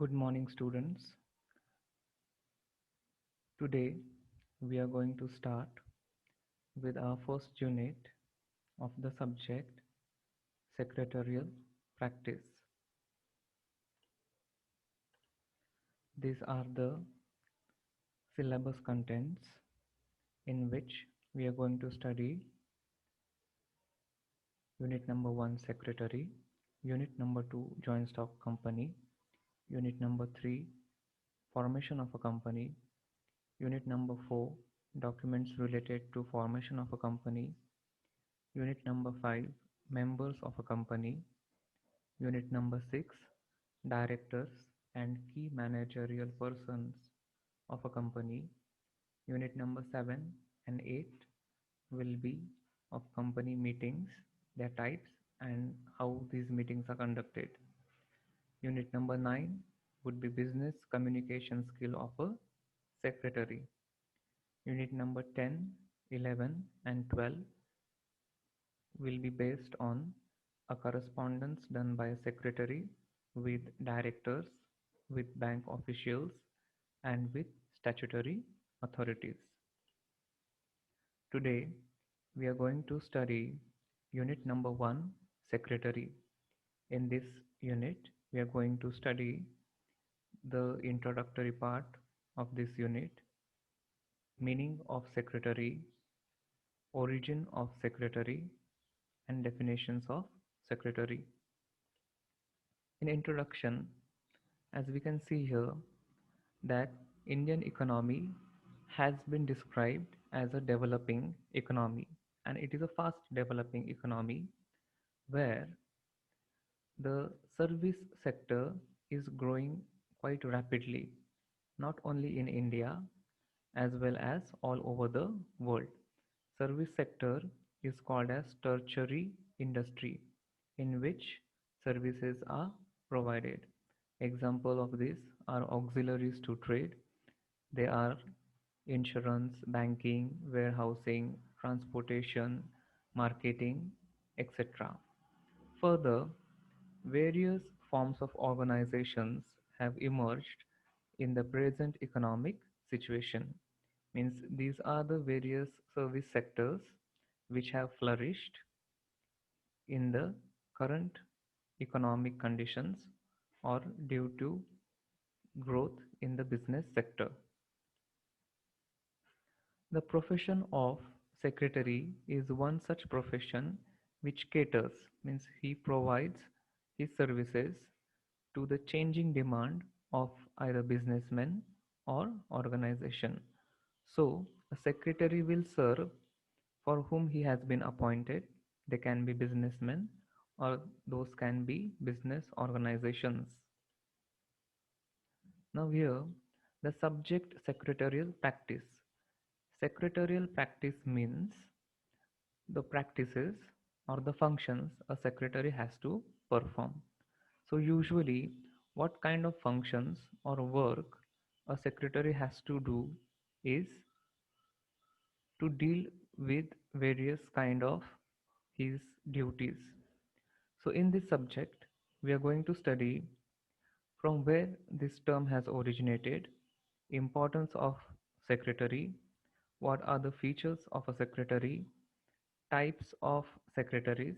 Good morning, students. Today we are going to start with our first unit of the subject Secretarial Practice. These are the syllabus contents in which we are going to study Unit number 1 Secretary, Unit number 2 Joint Stock Company, Unit number 3 Formation of a Company, Unit number 4 Documents related to formation of a company, Unit number 5 Members of a company, Unit number 6 Directors and key managerial persons of a company. Unit number 7 and 8 will be of company meetings, their types, and how these meetings are conducted. Unit number 9 would be business communication skill of a secretary. Unit number 10, 11, and 12 will be based on a correspondence done by a secretary with directors, with bank officials, and with statutory authorities. Today, we are going to study unit number 1, Secretary. In this unit, we are going to study the introductory part of this unit, meaning of secretary, origin of secretary, and definitions of secretary. In introduction, as we can see here, that Indian economy has been described as a developing economy, and it is a fast developing economy where the service sector is growing quite rapidly, not only in India as well as all over the world. Service sector is called as tertiary industry, in which services are provided. Example of this are auxiliaries to trade. They are insurance, banking, warehousing, transportation, marketing, etc. Further, various forms of organizations have emerged in the present economic situation. Means these are the various service sectors which have flourished in the current economic conditions or due to growth in the business sector. The profession of secretary is one such profession which caters, means he provides his services to the changing demand of either businessmen or organization. So, a secretary will serve for whom he has been appointed. They can be businessmen or those can be business organizations. Now here, the subject secretarial practice. Secretarial practice means the practices or the functions a secretary has to perform. So usually what kind of functions or work a secretary has to do is to deal with various kind of his duties. So in this subject we are going to study from where this term has originated, importance of secretary, what are the features of a secretary, types of secretaries,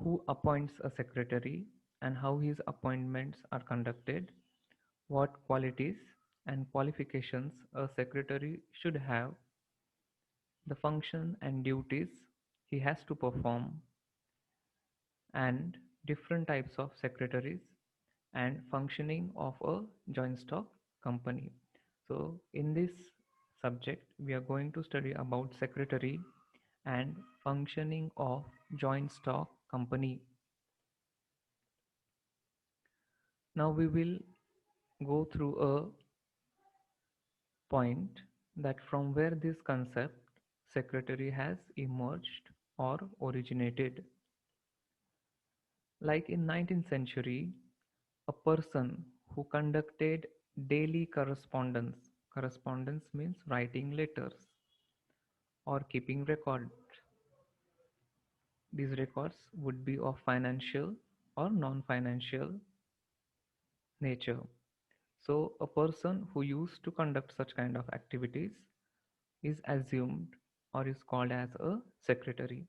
who appoints a secretary and how his appointments are conducted, what qualities and qualifications a secretary should have, the function and duties he has to perform, and different types of secretaries and functioning of a joint stock company. So in this subject we are going to study about secretary and functioning of joint stock company. Now we will go through a point that from where this concept secretary has emerged or originated. Like in 19th century, a person who conducted daily correspondence. Correspondence means writing letters or keeping records. These records would be of financial or non-financial nature. So a person who used to conduct such kind of activities is assumed or is called as a secretary.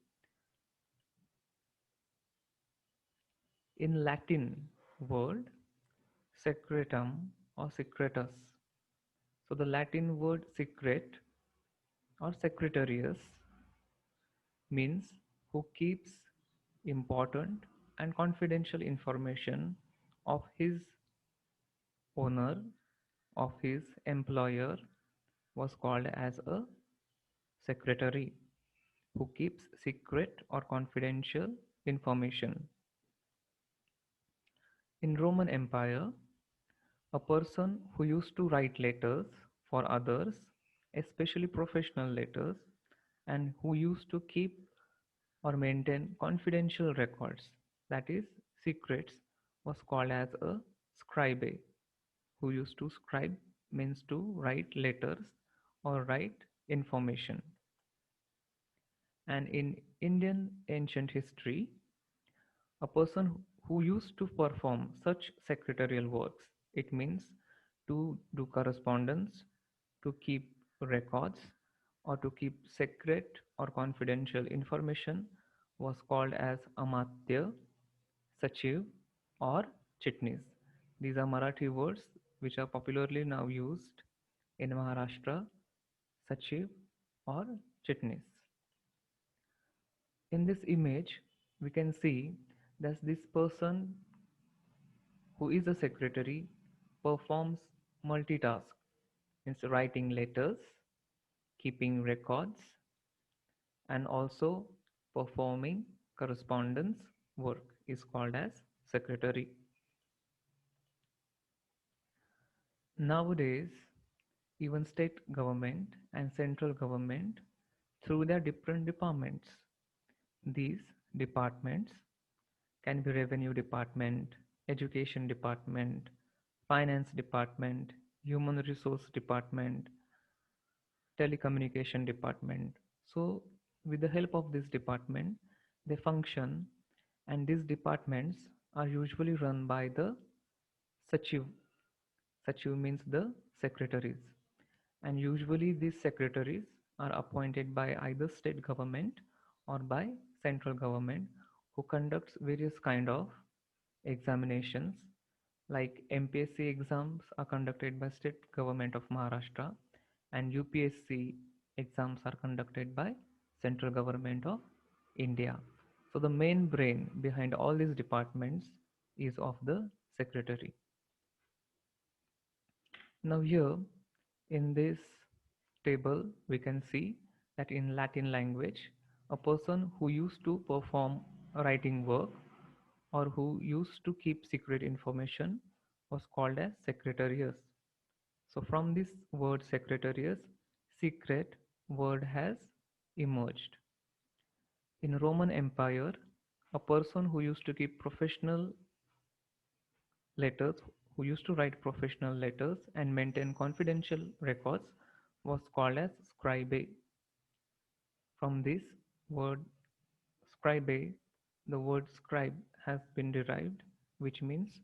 In Latin word, secretum or secretus. So the Latin word secret or secretarius means who keeps important and confidential information of his owner, of his employer, was called as a secretary who keeps secret or confidential information. In Roman Empire, a person who used to write letters for others, especially professional letters, and who used to keep or maintain confidential records, that is, secrets, was called as a scribe. Who used to scribe means to write letters or write information. And in Indian ancient history, a person who used to perform such secretarial works, it means to do correspondence, to keep records, or to keep secret or confidential information, was called as Amatya, Sachiv, or Chitnis. These are Marathi words which are popularly now used in Maharashtra, Sachiv or Chitnis. In this image, we can see that this person who is a secretary performs multitask, means writing letters, keeping records, and also performing correspondence work is called as secretary. Nowadays, even state government and central government, through their different departments, these departments can be revenue department, education department, finance department, human resource department, telecommunication department. So with the help of this department, they function, and these departments are usually run by the Sachiv. Sachiv means the secretaries. And usually these secretaries are appointed by either state government or by central government, who conducts various kind of examinations, like MPSC exams are conducted by state government of Maharashtra, and UPSC exams are conducted by central government of India. So the main brain behind all these departments is of the secretary. Now here in this table we can see that in Latin language, a person who used to perform writing work or who used to keep secret information was called as secretarius. So from this word secretarius, secret word has emerged. In Roman Empire, a person who used to keep professional letters, who used to write professional letters and maintain confidential records, was called as scribe. From this word scribe, the word scribe has been derived, which means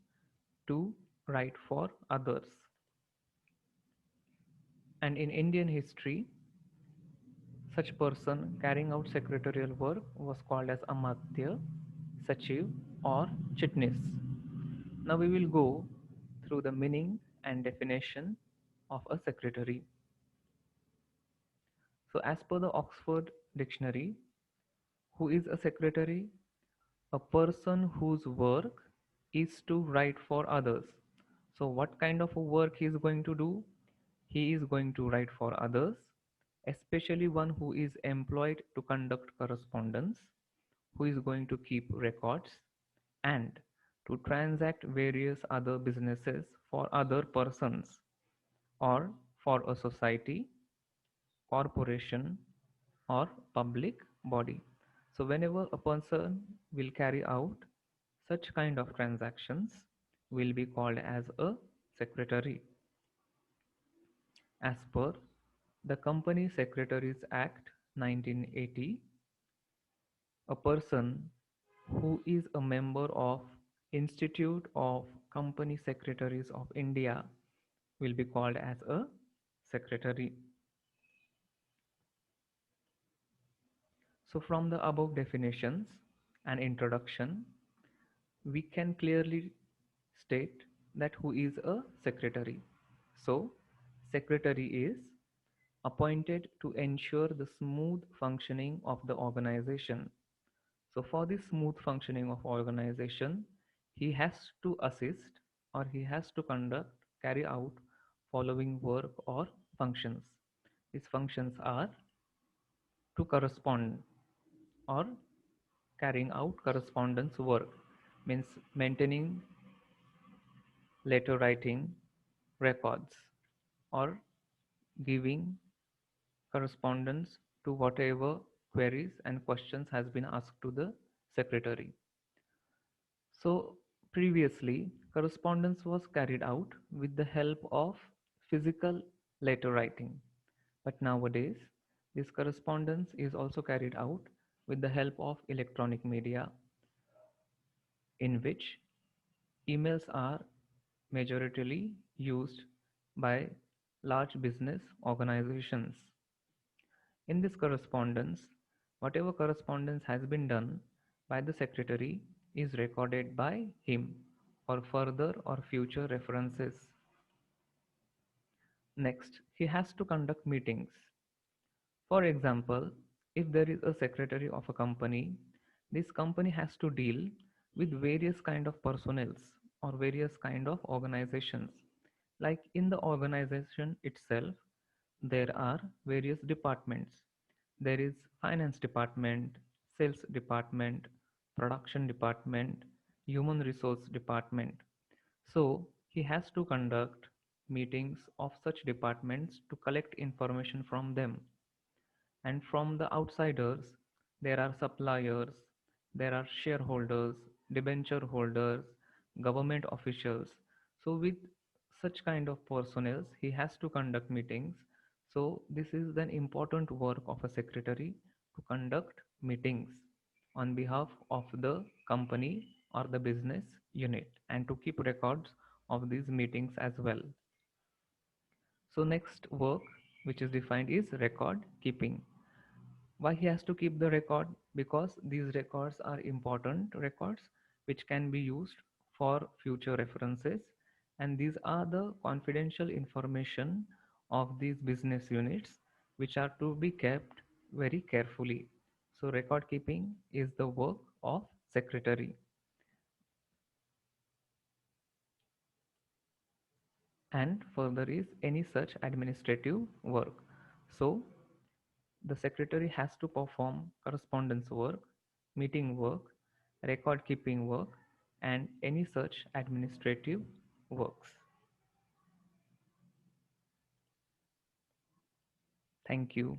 to write for others. And in Indian history, such person carrying out secretarial work was called as Amatya, Sachiv, or Chitnis. Now we will go through the meaning and definition of a secretary. So as per the Oxford Dictionary, who is a secretary? A person whose work is to write for others. So what kind of a work he is going to do? He is going to write for others, especially one who is employed to conduct correspondence, who is going to keep records, and to transact various other businesses for other persons or for a society, corporation, or public body. So whenever a person will carry out such kind of transactions, will be called as a secretary. As per the Company Secretaries Act 1980, a person who is a member of Institute of company secretaries of India will be called as a secretary. So from the above definitions and introduction, we can clearly state that who is a secretary. So, secretary is appointed to ensure the smooth functioning of the organization. So, for the smooth functioning of organization, he has to assist or he has to conduct, carry out following work or functions. These functions are to correspond or carrying out correspondence work, means maintaining letter writing records or giving correspondence to whatever queries and questions has been asked to the secretary. So previously correspondence was carried out with the help of physical letter writing, but nowadays this correspondence is also carried out with the help of electronic media, in which emails are majoritarily used by large business organizations. In this correspondence, whatever correspondence has been done by the secretary is recorded by him for further or future references. Next, he has to conduct meetings. For example, if there is a secretary of a company, this company has to deal with various kind of personnels or various kind of organizations. Like in the organization itself, there are various departments. There is finance department, sales department, production department, human resource department. So he has to conduct meetings of such departments to collect information from them. And from the outsiders, there are suppliers, there are shareholders, debenture holders, government officials. So with such kind of personnel, he has to conduct meetings. So this is an important work of a secretary, to conduct meetings on behalf of the company or the business unit, and to keep records of these meetings as well. So next work which is defined is record keeping. Why he has to keep the record? Because these records are important records which can be used for future references, and these are the confidential information of these business units which are to be kept very carefully. So record keeping is the work of secretary. And further is any such administrative work. So the secretary has to perform correspondence work, meeting work, record keeping work, and any such administrative works. Thank you.